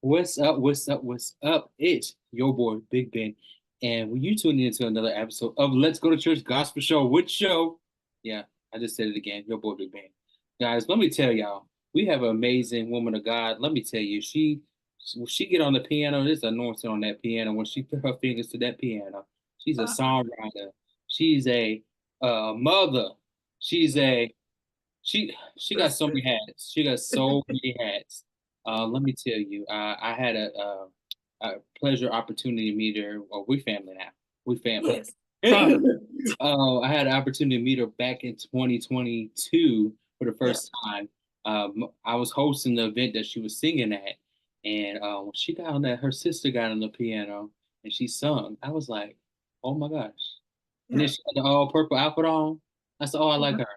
What's up? What's up? What's up? It's your boy Big Ben, and when you tune into another episode of Let's Go to Church Gospel Show, which show? Yeah, I just said it again. Your boy Big Ben, guys. Let me tell y'all, we have an amazing woman of God. Let me tell you, when she get on the piano, there's anointing on that piano. When she put her fingers to that piano, she's a songwriter. She's a mother. She's a she got so many hats. She got so many hats. Let me tell you, I had a pleasure opportunity to meet her. Well, we family now. We family. Yes, family. I had an opportunity to meet her back in 2022 for the Yeah. first time. I was hosting the event that she was singing at, and when she got on that, her sister got on the piano and she sung. I was like, oh my gosh! And then Yeah. she had the all purple outfit on. I said, oh, I like her.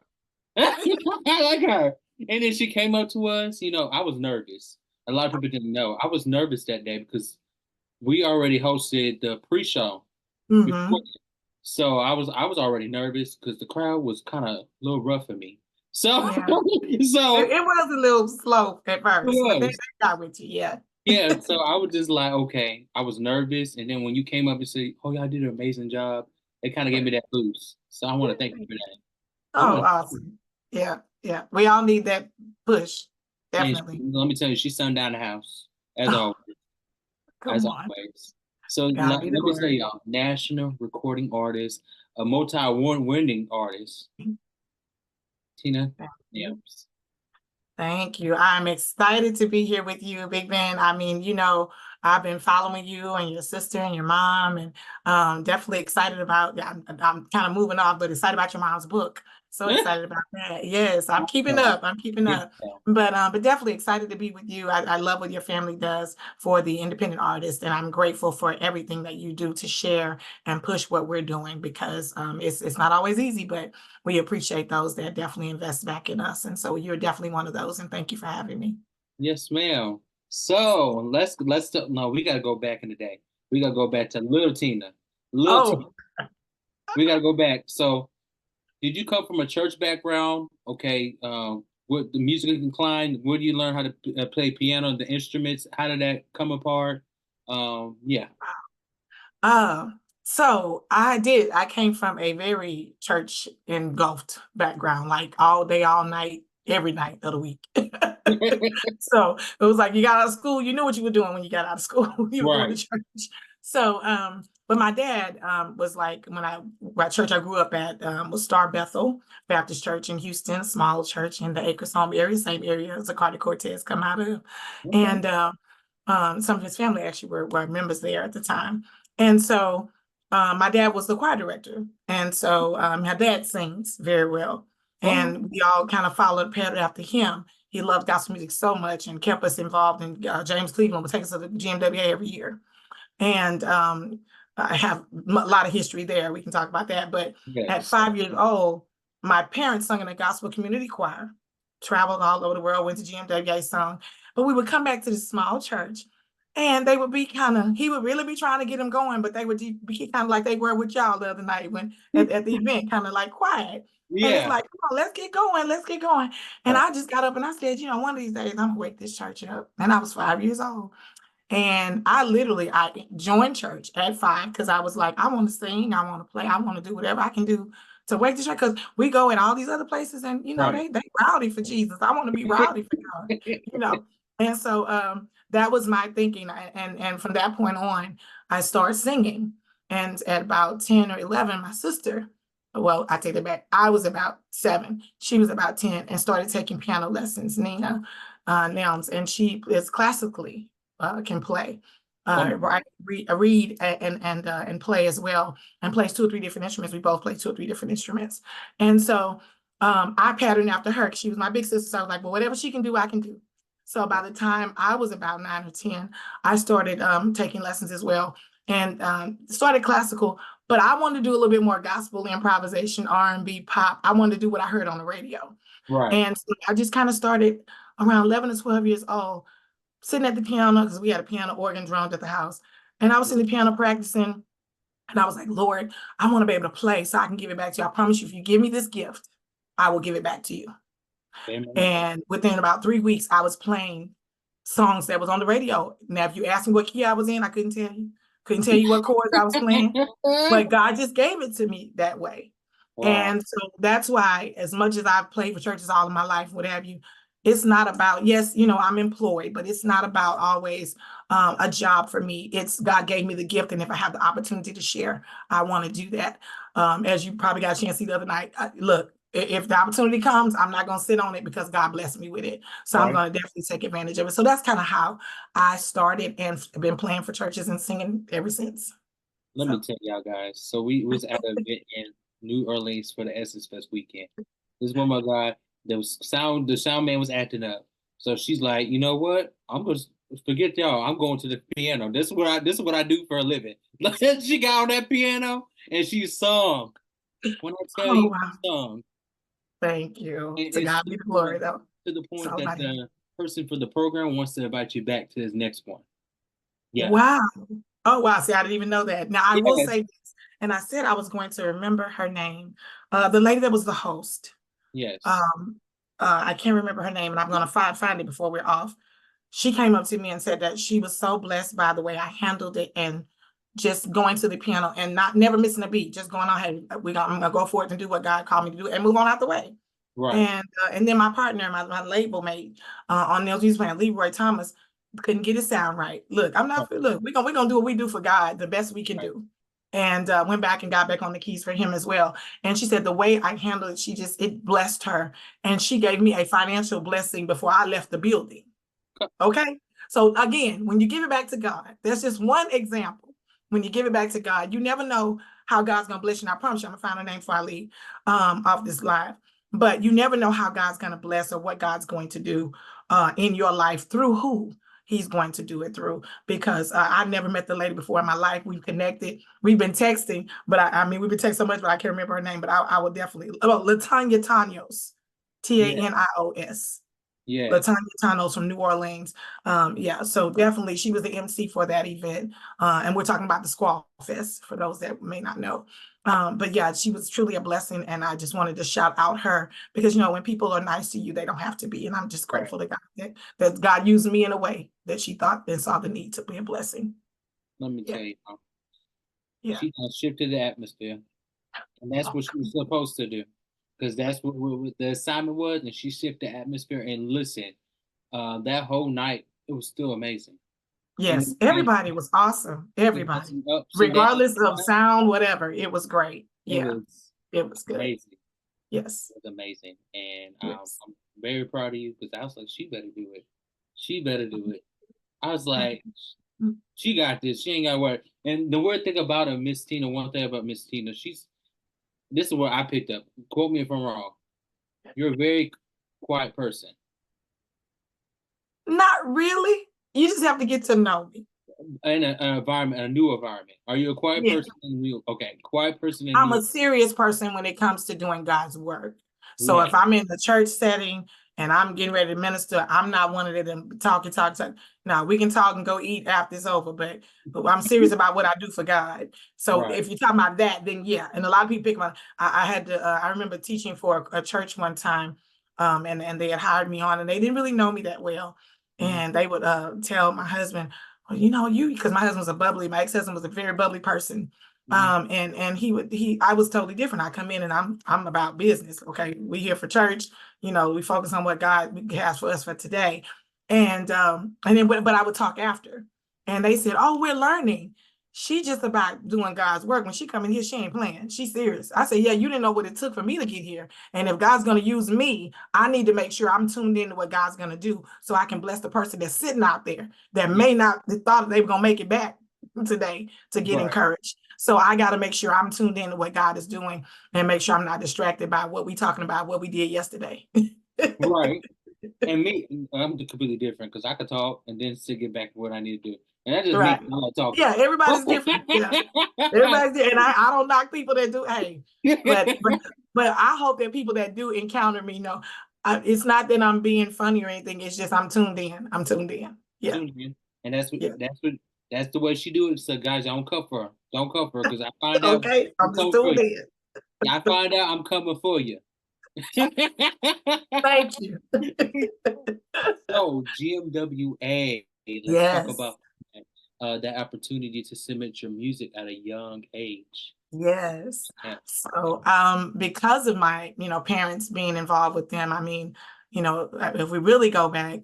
I like her. And then she came up to us. I was nervous. A lot of people didn't know. I was nervous that day because we already hosted the pre-show before. Mm-hmm. So I was already nervous because the crowd was kind of a little rough for me. So Yeah. so It was a little slow at it first, but they was. got with you. Yeah. Yeah, so I was just like, okay, I was nervous. And then when you came up and said, oh, y'all did an amazing job, it kind of gave me that boost. So I want to thank you for that. I Oh, want awesome. Yeah. Yeah. We all need that push. And Definitely. let me tell you, she sung down the house as Oh, always, as come on. always. So God let be the me tell glory. y'all, national recording artist, a multi-award winning artist, Tina Thank you. Nelms. Thank you. I'm excited to be here with you, Big Ben. I mean, I've been following you and your sister and your mom, and definitely excited about. Yeah, I'm kind of moving off, but excited about your mom's book. So excited about that. Yes, I'm keeping So, up. I'm keeping good up. job. But definitely excited to be with you. I love what your family does for the independent artist, and I'm grateful for everything that you do to share and push what we're doing because it's not always easy, but we appreciate those that definitely invest back in us. And so you're definitely one of those. And thank you for having me. Yes, ma'am. So no, we gotta go back in the day. We gotta go back to little Tina. Little Tina. Oh, We gotta go back. So did you come from a church background? Okay. What the music inclined? Where do you learn how to play piano, the instruments? How did that come apart? Yeah. so I came from a very church engulfed background, like all day, all night, every night of the week. So it was like you got out of school, you knew what you were doing when you got out of school. You were going to Right. church. So but my dad was like my church I grew up at was Star Bethel Baptist Church in Houston, small church in the Acres Home area, same area as the Carter Cortez come out of. Okay. And some of his family actually were members there at the time. And so my dad was the choir director. And so my dad sings very well. Oh, And we all kind of followed, patterned after him. He loved gospel music so much and kept us involved in James Cleveland would take us to the GMWA every year. And I have a lot of history there. We can talk about that. But at yes. 5 years old, my parents sung in a gospel community choir, traveled all over the world, went to GMWA, sung. But we would come back to this small church and they would be he would really be trying to get them going, but they would be kind of like they were with y'all the other night when at the event, kind of like quiet. And it's Yeah. like, come on, let's get going, let's get going. And I just got up and I said, one of these days I'm gonna wake this church up. And I was 5 years old. And I joined church at 5 because I was like, I want to sing, I want to play, I want to do whatever I can do to wake the church. Because we go in all these other places and Right. they rowdy for Jesus. I want to be rowdy for God, you know. And so that was my thinking. And from that point on, I started singing. And at about 10 or 11, my sister, well, I take it back. I was about 7. She was about 10 and started taking piano lessons, Nina Nelms, and she is classically can play, Come on. write, read, and play as well, and plays 2 or 3 different instruments. We both play 2 or 3 different instruments, and so I patterned after her because she was my big sister. So I was like, well, whatever she can do, I can do. So by the time I was about 9 or 10, I started taking lessons as well, and started classical. But I wanted to do a little bit more gospel improvisation, R&B, pop. I wanted to do what I heard on the radio, Right. and so I just kind of started around 11 or 12 years old sitting at the piano because we had a piano organ drummed at the house. And I was sitting at the piano practicing. And I was like, Lord, I want to be able to play so I can give it back to you. I promise you, if you give me this gift, I will give it back to you. Amen. And within about 3 weeks, I was playing songs that was on the radio. Now, if you ask me what key I was in, I couldn't tell you. Couldn't tell you what chords I was playing, but God just gave it to me that way. Wow. And so that's why, as much as I've played for churches all of my life, what have you, it's not about, yes, I'm employed, but it's not about always a job for me. It's God gave me the gift. And if I have the opportunity to share, I want to do that. As you probably got a chance to see the other night, look, if the opportunity comes, I'm not going to sit on it because God blessed me with it. So I'm going to definitely take advantage of it. So that's kind of how I started and been playing for churches and singing ever since. Let me tell y'all guys. So we was at an event in New Orleans for the Essence Fest weekend. This one my guy, the sound man was acting up. So she's like, you know what? I'm gonna forget y'all. I'm going to the piano. This is what I do for a living. She got on that piano and she sung. When I tell you, wow. she sung. Thank you. And To God be the glory, though. To the point that the person for the program wants to invite you back to his next one. Yeah. Wow. Oh, wow. See, I didn't even know that. Now, I will say this, and I said I was going to remember her name. The lady that was the host. Yes. I can't remember her name, and I'm going to find it before we're off. She came up to me and said that she was so blessed by the way I handled it and just going to the piano and never missing a beat, just going on, hey, I'm going to go for it and do what God called me to do and move on out the way. Right. And then my partner, my label mate on Nelms Music Plan, Leroy Thomas, couldn't get his sound right. Look, we're gonna do what we do for God, the best we can do. And went back and got back on the keys for him as well. And she said the way I handled it, it blessed her. And she gave me a financial blessing before I left the building. Okay. So again, when you give it back to God, there's just one example. When you give it back to God, you never know how God's gonna bless you. And I promise you, I'm gonna find her name before I leave off this live. But you never know how God's gonna bless or what God's going to do in your life through who He's going to do it through, because I've never met the lady before in my life. We've connected. We've been texting, but I mean, we've been texting so much, but I can't remember her name. But I would definitely. LaTanya Tanios, Tanios. Yeah. LaTanya Tanios from New Orleans. Yeah, so definitely she was the MC for that event. And we're talking about the Squall Fest for those that may not know. But yeah, she was truly a blessing. And I just wanted to shout out her because, when people are nice to you, they don't have to be. And I'm just grateful to God that God used me in a way that she thought and saw the need to be a blessing. Let me tell you, she shifted the atmosphere. And that's what she was supposed to do. Because that's what the assignment was. And she shifted the atmosphere. And listen, that whole night, it was still amazing. Yes, everybody was awesome. Everybody, regardless of sound, whatever, it was great. Yeah, it was good. Amazing. Yes, it was amazing, and I'm very proud of you because I was like, she better do it. She better do it. I was like, she got this. She ain't got to worry. And the weird thing about her, Miss Tina, one thing about Miss Tina, this is where I picked up. Quote me if I'm wrong. You're a very quiet person. Not really. You just have to get to know me. In an environment, a new environment. Are you a quiet person? Okay, quiet person. I'm a serious person when it comes to doing God's work. So if I'm in the church setting and I'm getting ready to minister, I'm not one of them talk. Now we can talk and go eat after it's over, but I'm serious about what I do for God. So if you're talking about that, then yeah. And a lot of people pick my. I remember teaching for a church one time, and they had hired me on, and they didn't really know me that well, and they would tell my husband, well, because my husband was my ex-husband was a very bubbly person. And I was totally different. I come in and I'm about business. Okay. We here for church, we focus on what God has for us for today. But I would talk after, and they said, oh, we're learning. She just about doing God's work. When she come in here, she ain't playing. She's serious. I said, yeah, you didn't know what it took for me to get here. And if God's going to use me, I need to make sure I'm tuned into what God's going to do so I can bless the person that's sitting out there that may not thought they were going to make it back today to get encouraged. So I got to make sure I'm tuned into what God is doing and make sure I'm not distracted by what we talking about, what we did yesterday. Right. And me, I'm completely different because I could talk and then still get back to what I need to do. And that just makes me like talking. Yeah, everybody's different. Yeah. Everybody's different. And I don't knock people that do. Hey, but I hope that people that do encounter me know it's not that I'm being funny or anything. It's just I'm tuned in. Yeah. Tuned in. And that's the way she do it. So guys, don't come for her. Don't come for her because I find out. Okay, I'm just tuned in. I find out I'm coming for you. Thank you. So So GMWA, let's talk Yes. about that opportunity to submit your music at a young age. Yes. Yeah. So, because of my, parents being involved with them, I mean, if we really go back,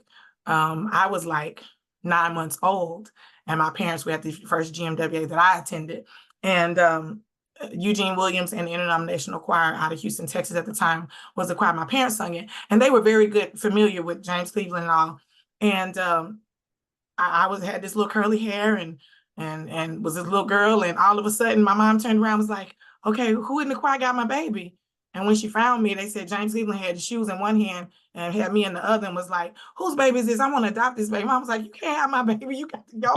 I was like 9 months old, and my parents were at the first GMWA that I attended. And Eugene Williams and the Interdenominational Choir out of Houston, Texas at the time was the choir my parents sung in. And they were very good, familiar with James Cleveland and all. And I was had this little curly hair and was this little girl, and all of a sudden my mom turned around and was like, okay, who in the choir got my baby? And when she found me, they said James Cleveland had the shoes in one hand and had me in the other, and was like, whose baby is this? I want to adopt this baby. Mom was like, you can't have my baby, you got to go.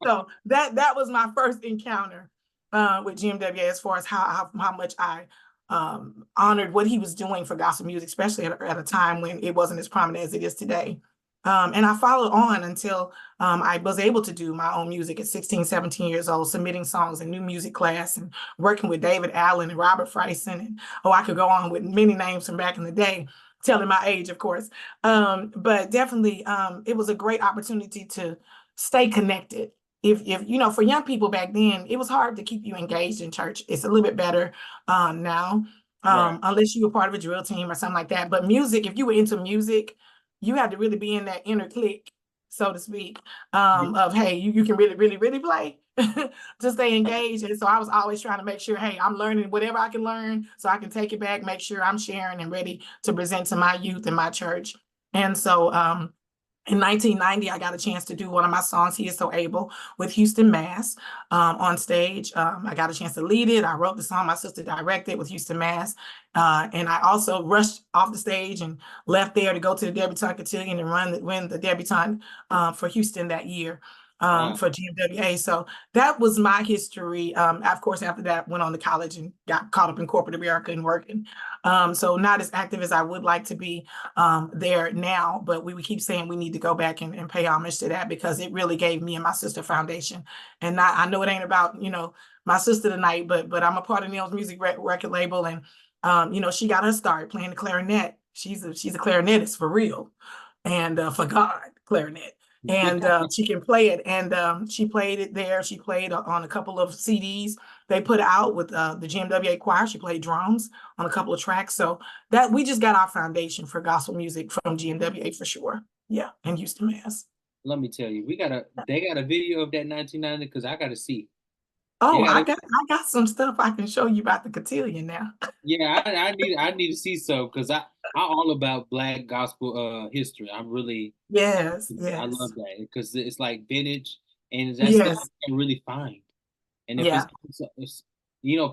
So that was my first encounter with GMWA, as far as how much I honored what he was doing for gospel music, especially at a time when it wasn't as prominent as it is today. And I followed on until I was able to do my own music at 16, 17 years old, submitting songs in new music class and working with David Allen and Robert Freison. And I could go on with many names from back in the day, telling my age, of course. But definitely, it was a great opportunity to stay connected. If for young people back then, it was hard to keep you engaged in church. It's a little bit better now, Right. unless you were part of a drill team or something like that. But music, if you were into music, you had to really be in that inner clique, so to speak, of, hey, you can really, really, really play to stay engaged. And so I was always trying to make sure, hey, I'm learning whatever I can learn so I can take it back, make sure I'm sharing and ready to present to my youth and my church. And so in 1990, I got a chance to do one of my songs, He Is So Able, with Houston Mass on stage. I got a chance to lead it. I wrote the song, my sister directed with Houston Mass. And I also rushed off the stage and left there to go to the Debutante Cotillion and win the Debutante for Houston that year. Wow. For GMWA. So that was my history. Of course, after that, went on to college and got caught up in corporate America and working. So not as active as I would like to be there now, but we would keep saying we need to go back and pay homage to that, because it really gave me and my sister foundation. And I know it ain't about, my sister tonight, but I'm a part of Nelms Music record label. And, she got her start playing the clarinet. She's a clarinetist for real. And for God, clarinet. And she can play it. And she played it there. She played on a couple of CDs they put out with the GMWA choir. She played drums on a couple of tracks. So that we just got our foundation for gospel music from GMWA for sure. Yeah, in Houston, Mass. Let me tell you, they got a video of that 1990 because I gotta see. Oh, I got some stuff I can show you about the cotillion now. Yeah, I need to see so because I'm all about Black gospel history. I'm really Yes, I yes, love that because it's like vintage and that stuff yes, you can really find. And if yeah. it's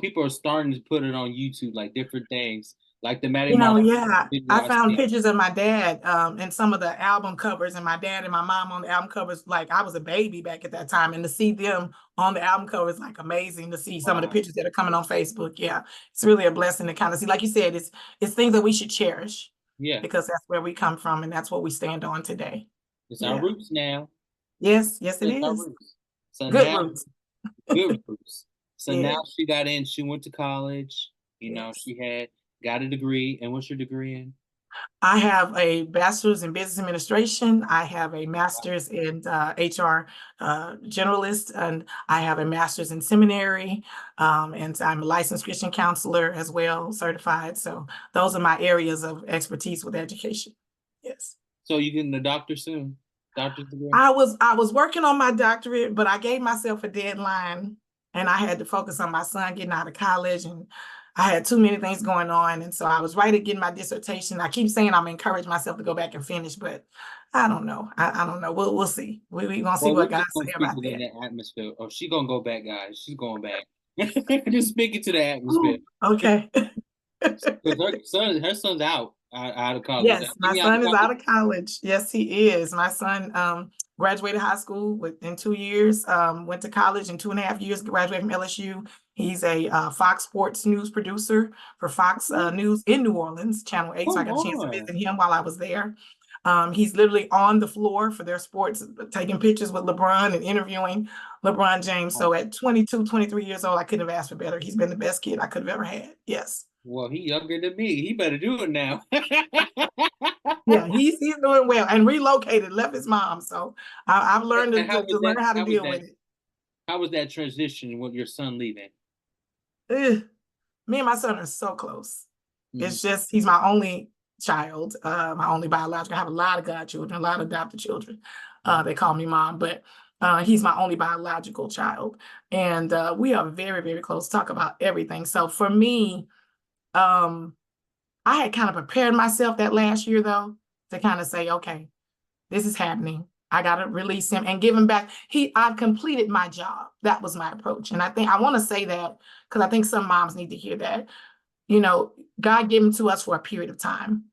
people are starting to put it on YouTube like different things like the Matty Moss Yeah, video I I found seen. pictures of my dad and some of the album covers, and my dad and my mom on the album covers. Like, I was a baby back at that time, and to see them on the album cover is like amazing to see some of the Wow. pictures that are coming on Facebook. Yeah, it's really a blessing to kind of see. Like you said, it's things that we should cherish, Yeah, because that's where we come from and that's what we stand on today. it's our Yeah. roots now. Yes, yes, it It's our is. roots. So Good now roots. good roots. So Yeah. now she got in. She went to college. Yes. She got a degree. And what's your degree in? I have a bachelor's in business administration. I have a master's in HR generalist, and I have a master's in seminary. And I'm a licensed Christian counselor as well, certified. So those are my areas of expertise with education. Yes. So you getting a doctor soon? Doctor's degree? I was working on my doctorate, but I gave myself a deadline, and I had to focus on my son getting out of college, and I had too many things going on. And so I was right at getting my dissertation. I keep saying I'm encouraging myself to go back and finish, but I don't know. I don't know. We'll see. We're gonna see Well, what we're God just gonna say speak about it in that. that atmosphere. Oh, she gonna go back, guys. She's going back. Just speak it to the atmosphere. Ooh, okay. Because her son's out of college. Yes, I my mean, out of son is college. out of college. Yes, he is. My son graduated high school in 2 years, went to college in 2.5 years, graduated from LSU. He's a Fox Sports news producer for Fox News in New Orleans, Channel 8. So I Come got a chance to on. visit him while I was there. He's literally on the floor for their sports, taking pictures with LeBron and interviewing LeBron James. So at 22, 23 years old, I couldn't have asked for better. He's been the best kid I could have ever had. Yes. Well, he younger than me. He better do it now. Yeah, he's doing well and relocated, left his mom. So I've learned And how to was that? learn how to How was deal that? with it. How was that transition with your son leaving? Ugh. Me and my son are so close. Mhm. It's just he's my only child, my only biological. I have a lot of godchildren, a lot of adopted children. They call me mom, but he's my only biological child. And we are very, very close, talk about everything. So for me, um, I had kind of prepared myself that last year though, to kind of say, okay, this is happening. I got to release him and give him back. I've completed my job. That was my approach. And I think I want to say that because I think some moms need to hear that. You know, God gave them to us for a period of time.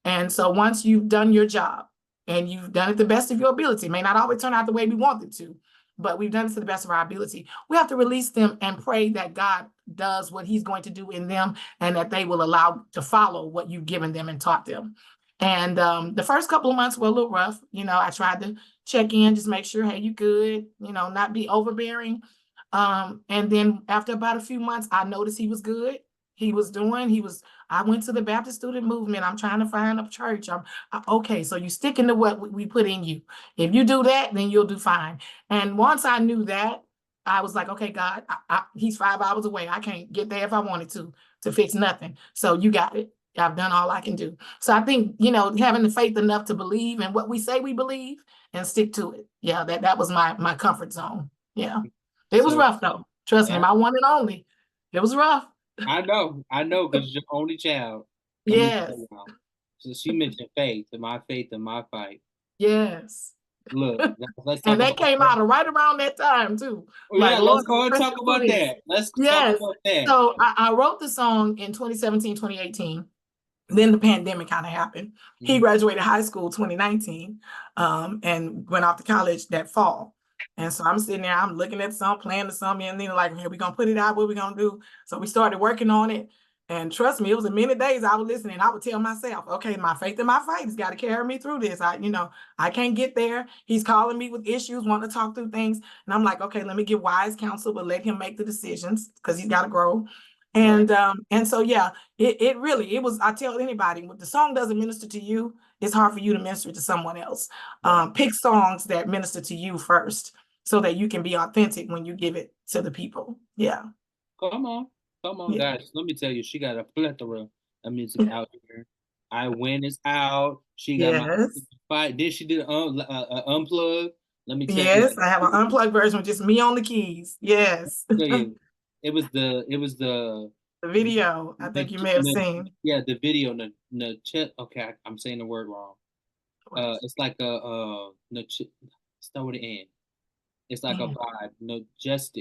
And so once you've done your job and you've done it the best of your ability, it may not always turn out the way we want it to, but we've done it to the best of our ability. We have to release them and pray that God does what he's going to do in them and that they will allow to follow what you've given them and taught them. And the first couple of months were a little rough. You know, I tried to check in, just make sure, hey, you good, you know, not be overbearing. And then after about a few months, I noticed he was good. I went to the Baptist student movement. I'm trying to find a church. Okay, so you sticking to what we put in you. If you do that, then you'll do fine. And once I knew that, I was like, okay, God, he's 5 hours away. I can't get there if I wanted to fix nothing. So you got it. I've done all I can do. So I think, you know, having the faith enough to believe in what we say we believe and stick to it. Yeah, that was my comfort zone. Yeah. It was So rough though. Trust me, yeah, my one and only. It was rough. I know, because you're only child. Let me tell Yes, you now. So she mentioned faith in my fight. yes. Look, let's talk And that about came that. out right around that time too. Oh Like, yeah, let's Lord, go and let's talk just do about this. that. Let's talk Yes. about that. So I wrote the song in 2017, 2018. Then the pandemic kind of happened. He Mhm. graduated high school 2019 and went off to college that fall. And so I'm sitting there, I'm looking at the song, playing the song, and then like, hey, we're gonna put it out, what we gonna do? So we started working on it. And trust me, it was a many days I was listening. I would tell myself, okay, my faith and my fight has got to carry me through this. I can't get there. He's calling me with issues, wanting to talk through things. And I'm like, okay, let me give wise counsel, but let him make the decisions because he's got to grow. Right, And so yeah, it really it was. I tell anybody, when the song doesn't minister to you, it's hard for you to minister to someone else. right. Pick songs that minister to you first, so that you can be authentic when you give it to the people. Yeah, Come on, come on, yeah, guys. Let me tell you, she got a plethora of music out here. I Win is out. She got my yes, fight. Then she did unplug. Let me tell you, yes. I have an unplugged version with just me on the keys. Yes, tell the you, it was video. I think you may have seen. yeah, the video, okay, I'm saying the word wrong. It's like start with an N. It's like a vibe,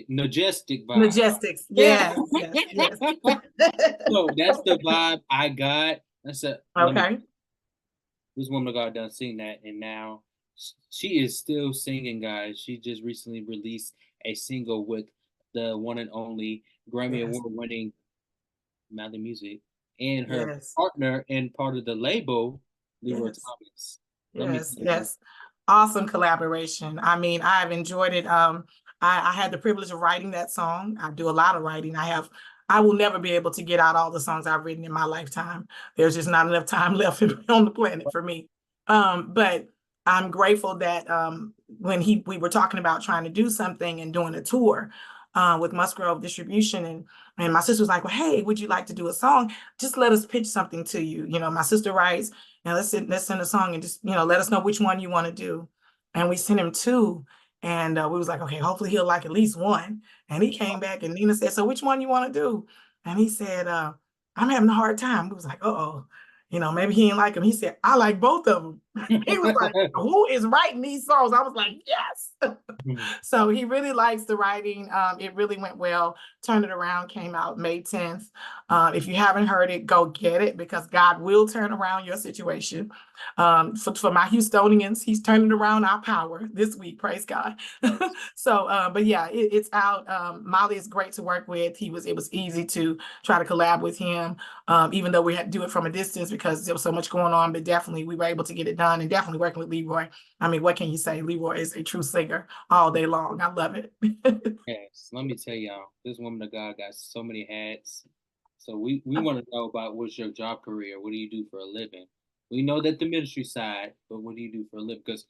majestic vibe. Majestics. Yeah. Yes, yes, yes. So that's the vibe I got. That's a let me. Okay. This woman of God done sing that, and now she is still singing, guys. She just recently released a single with the one and only Grammy Yes, Award Winning Mali Music, and her yes, partner and part of the label, Leroy yes. Thomas. Let me Yes, tell you, yes. Awesome collaboration. I mean, I've enjoyed it. I had the privilege of writing that song. I do a lot of writing. I will never be able to get out all the songs I've written in my lifetime. There's just not enough time left on the planet for me. But I'm grateful that when we were talking about trying to do something and doing a tour with Musgrove Distribution, and my sister was like, well, hey, would you like to do a song? Just let us pitch something to you. You know, my sister writes, and let's send a song and just, let us know which one you want to do. And we sent him two. And we was like, okay, hopefully he'll like at least one. And he came back and Nina said, so which one you want to do? And he said, I'm having a hard time. We was like, uh-oh, maybe he didn't like him. He said, I like both of them. He was like, who is writing these songs? I was like, yes. So he really likes the writing. It really went well. Turn It Around came out May 10th. If you haven't heard it, go get it because God will turn around your situation. For my Houstonians, he's turning around our power this week. Praise God. So, but yeah, it's out. Mali is great to work with. It was easy to try to collab with him, even though we had to do it from a distance because there was so much going on. But definitely, we were able to get it done, and definitely working with Leroy. I mean, what can you say? Leroy is a true singer all day long. I love it. yes, let me tell y'all, this woman of God got so many hats. So we want to know about what's your job career. What do you do for a living? We know that the ministry side, but what do you do for a living? Because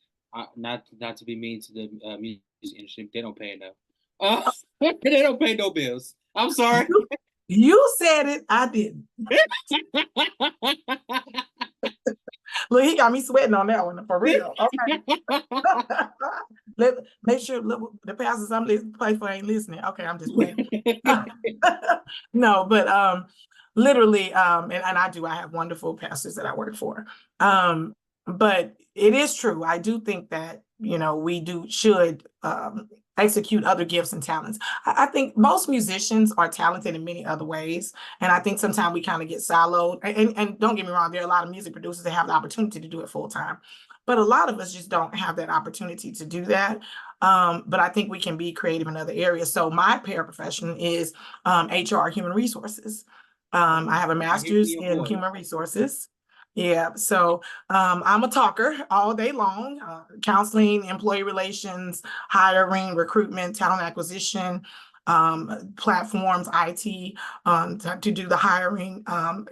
not to be mean to the music industry, they don't pay enough. Uh, they don't pay no bills. I'm sorry. You said it, I didn't. Look, he got me sweating on that one for real. Okay. Make sure the pastors I'm play for ain't listening. Okay, I'm just playing. No, but literally, and I have wonderful pastors that I work for. But it is true. I do think that, we should execute other gifts and talents. I think most musicians are talented in many other ways. And I think sometimes we kind of get siloed. And don't get me wrong, there are a lot of music producers that have the opportunity to do it full time. But a lot of us just don't have that opportunity to do that. But I think we can be creative in other areas. So my paraprofession is HR, human resources. I have a master's in human resources. Yeah, so I'm a talker all day long, counseling, employee relations, hiring, recruitment, talent acquisition, platforms, IT, to do the hiring,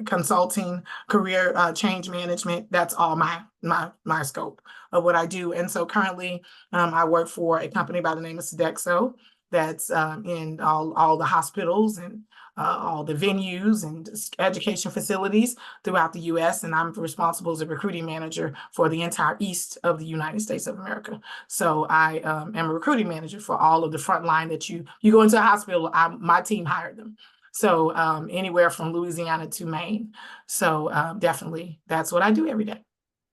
consulting, career change management. That's all my scope of what I do. And so currently I work for a company by the name of Sodexo that's in all the hospitals and all the venues and education facilities throughout the U.S. And I'm responsible as a recruiting manager for the entire east of the United States of America. So I am a recruiting manager for all of the front line that you go into a hospital, my team hired them. So anywhere from Louisiana to Maine. So definitely that's what I do every day.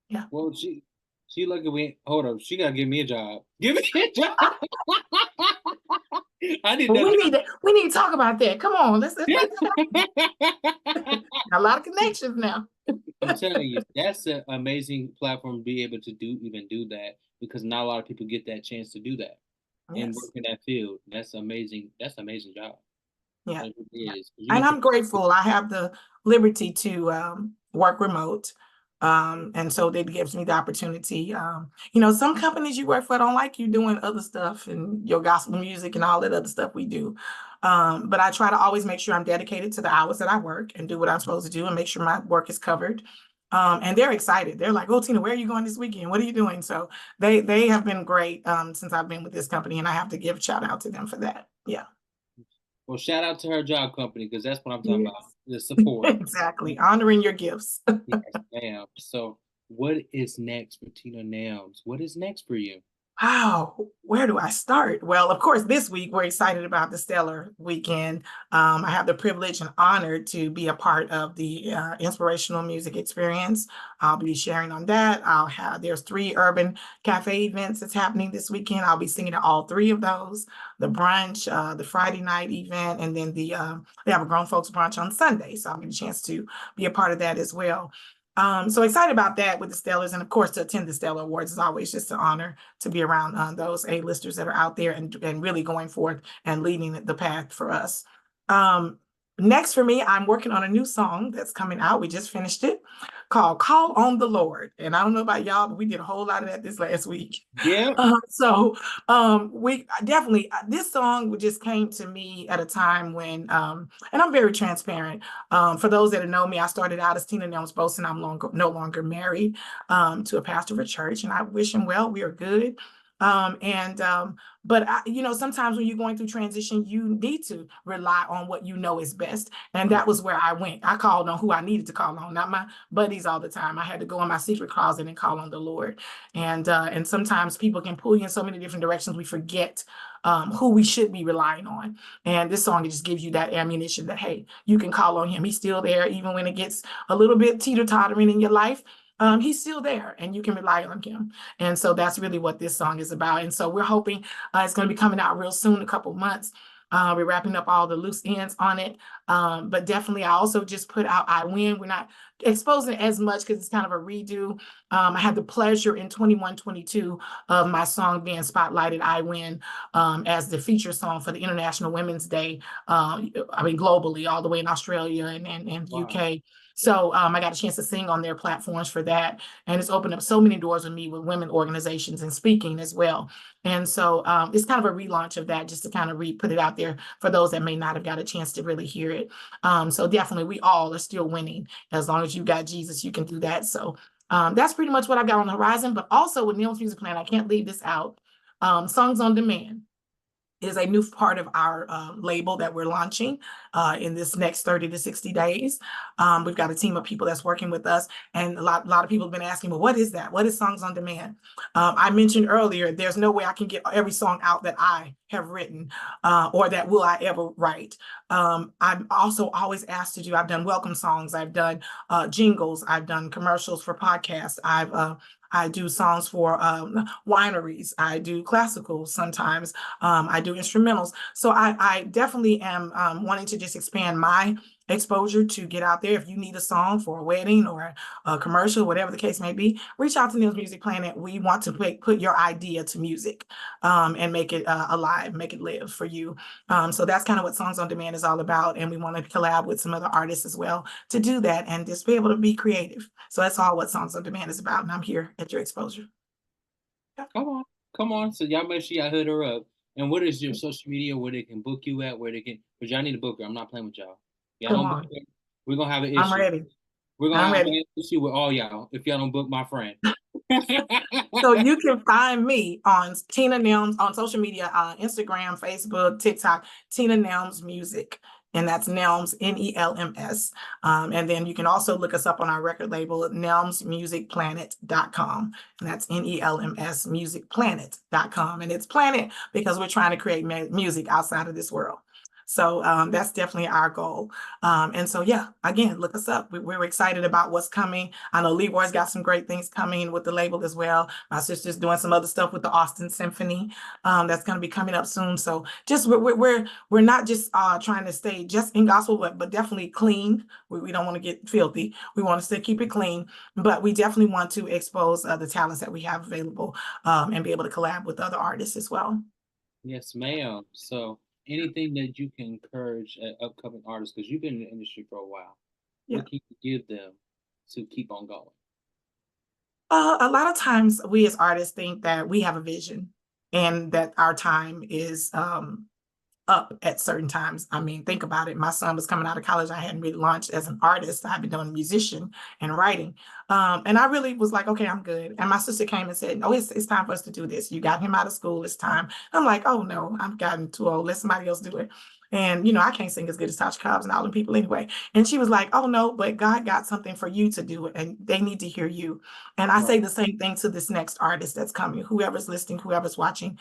Yeah. Well, she lucky we hold up. She gotta give me a job. Give me a job. I need Well, that. we need to talk about that. Come on, let's a lot of connections now. I'm telling you, that's an amazing platform to be able to do that because not a lot of people get that chance to do that and Yes. work in that field. That's amazing. That's an amazing job. Yeah. It really is. And I'm grateful. I have the liberty to work remote. And so that gives me the opportunity. Some companies you work for don't like you doing other stuff and your gospel music and all that other stuff we do. But I try to always make sure I'm dedicated to the hours that I work and do what I'm supposed to do and make sure my work is covered. And they're excited. They're like, "Oh, Tina, where are you going this weekend? What are you doing?" So they have been great since I've been with this company, and I have to give a shout out to them for that. Yeah. Well, shout out to her job company because that's what I'm talking about. Yes. The support. Exactly. Honoring your gifts. Yes, ma'am. So, what is next for Tina Nelms? What is next for you? Wow, where do I start? Well, of course, this week we're excited about the Stellar Weekend. I have the privilege and honor to be a part of the inspirational music experience. I'll be sharing on that. There's 3 urban cafe events that's happening this weekend. I'll be singing at all 3 of those: the brunch, the Friday night event, and then they have a grown folks brunch on Sunday. So I'll get a chance to be a part of that as well. So excited about that with the Stellars, and of course to attend the Stellar Awards is always just an honor to be around those A-listers that are out there and really going forth and leading the path for us. Next for me, I'm working on a new song that's coming out. We just finished it, called Call on the Lord. And I don't know about y'all, but we did a whole lot of that this last week. Yeah. We definitely, this song just came to me at a time when, and I'm very transparent. For those that know me, I started out as Tina Nelms Boson. I'm no longer married to a pastor of a church, and I wish him well. We are good. But sometimes when you're going through transition, you need to rely on what you know is best. And that was where I went. I called on who I needed to call on, not my buddies all the time. I had to go in my secret closet and call on the Lord. And sometimes people can pull you in so many different directions. We forget who we should be relying on. And this song just gives you that ammunition that, hey, you can call on him. He's still there, even when it gets a little bit teeter-tottering in your life. He's still there and you can rely on him. And so that's really what this song is about. And so we're hoping it's going to be coming out real soon, a couple months. We're wrapping up all the loose ends on it. But definitely, I also just put out I Win. We're not exposing it as much because it's kind of a redo. I had the pleasure in 21-22 of my song being spotlighted, I Win, as the feature song for the International Women's Day. Globally, all the way in Australia and Wow. UK. So I got a chance to sing on their platforms for that. And it's opened up so many doors with me with women organizations and speaking as well. And so it's kind of a relaunch of that, just to kind of put it out there for those that may not have got a chance to really hear it. So definitely we all are still winning. As long as you got Jesus, you can do that. So that's pretty much what I got on the horizon. But also with Nelms Music Plan, I can't leave this out. Songs on Demand is a new part of our label that we're launching in this next 30 to 60 days. We've got a team of people that's working with us, and a lot of people have been asking, well, what is that? What is Songs on Demand? I mentioned earlier, there's no way I can get every song out that I have written or that will I ever write. I'm also always asked to do, I've done welcome songs, I've done jingles, I've done commercials for podcasts, I do songs for wineries. I do classical sometimes. I do instrumentals. So I definitely am wanting to just expand my exposure to get out there. If you need a song for a wedding or a commercial, whatever the case may be, reach out to Nelms Music Planet. We want to put your idea to music and make it alive, make it live for you. So that's kind of what Songs on Demand is all about. And we want to collab with some other artists as well to do that and just be able to be creative. So that's all what Songs on Demand is about. And I'm here at your exposure. Yeah. Come on. So y'all make sure y'all hit her up. And what is your social media where they can book you at? Where they can? Because y'all need to book her. I'm not playing with y'all. Y'all Come don't book on. her, we're gonna have an I'm issue. ready. We're gonna I'm have ready. an issue with all y'all if y'all don't book my friend. So you can find me on Tina Nelms on social media, Instagram, Facebook, TikTok, Tina Nelms Music. And that's Nelms, Nelms. And then you can also look us up on our record label at nelmsmusicplanet.com. And that's Nelms musicplanet.com. And it's planet because we're trying to create music outside of this world. So that's definitely our goal. And so, yeah, again, look us up. We're excited about what's coming. I know Leroy's got some great things coming with the label as well. My sister's doing some other stuff with the Austin Symphony that's going to be coming up soon. So just we're not just trying to stay just in gospel, but definitely clean. We don't want to get filthy. We want to still keep it clean, but we definitely want to expose the talents that we have available and be able to collab with other artists as well. Yes, ma'am. So anything that you can encourage upcoming artists, because you've been in the industry for a while, Yeah. what can you give them to keep on going? A lot of times we as artists think that we have a vision and that our time is up at certain times. I mean, think about it. My son was coming out of college. I hadn't really launched as an artist. I've been doing musician and writing. And I really was like, okay, I'm good. And my sister came and said, oh, it's time for us to do this. You got him out of school. It's time. I'm like, oh, no, I've gotten too old. Let somebody else do it. And, I can't sing as good as Tasha Cobbs and all them people anyway. And she was like, oh, no, but God got something for you to do and they need to hear you. And I say the same thing to this next artist that's coming, whoever's listening, whoever's watching.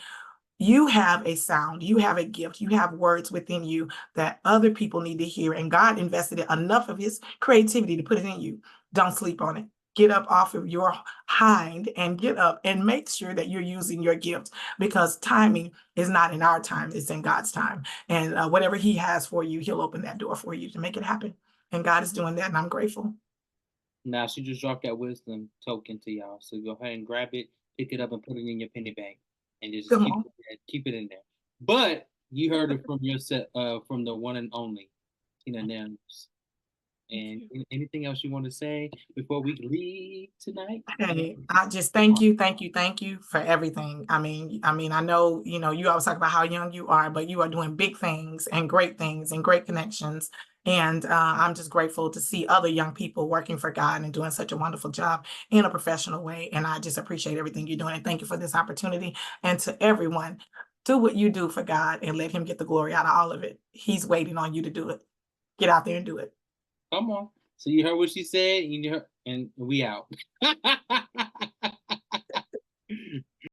You have a sound, you have a gift, you have words within you that other people need to hear. And God invested enough of his creativity to put it in you. Don't sleep on it. Get up off of your hind and get up and make sure that you're using your gift, because timing is not in our time, it's in God's time. And whatever he has for you, he'll open that door for you to make it happen. And God is doing that, and I'm grateful. Now she just dropped that wisdom token to y'all. So go ahead and grab it, pick it up, and put it in your penny bank, and just Come on. keep it in there. But you heard it from your from the one and only Tina Nelms. And anything else you want to say before we leave tonight? Hey, I just thank you for everything. I mean, I know, you always talk about how young you are, but you are doing big things and great connections. And I'm just grateful to see other young people working for God and doing such a wonderful job in a professional way. And I just appreciate everything you're doing. And thank you for this opportunity. And to everyone, do what you do for God and let him get the glory out of all of it. He's waiting on you to do it. Get out there and do it. Come on. So you heard what she said, and we out.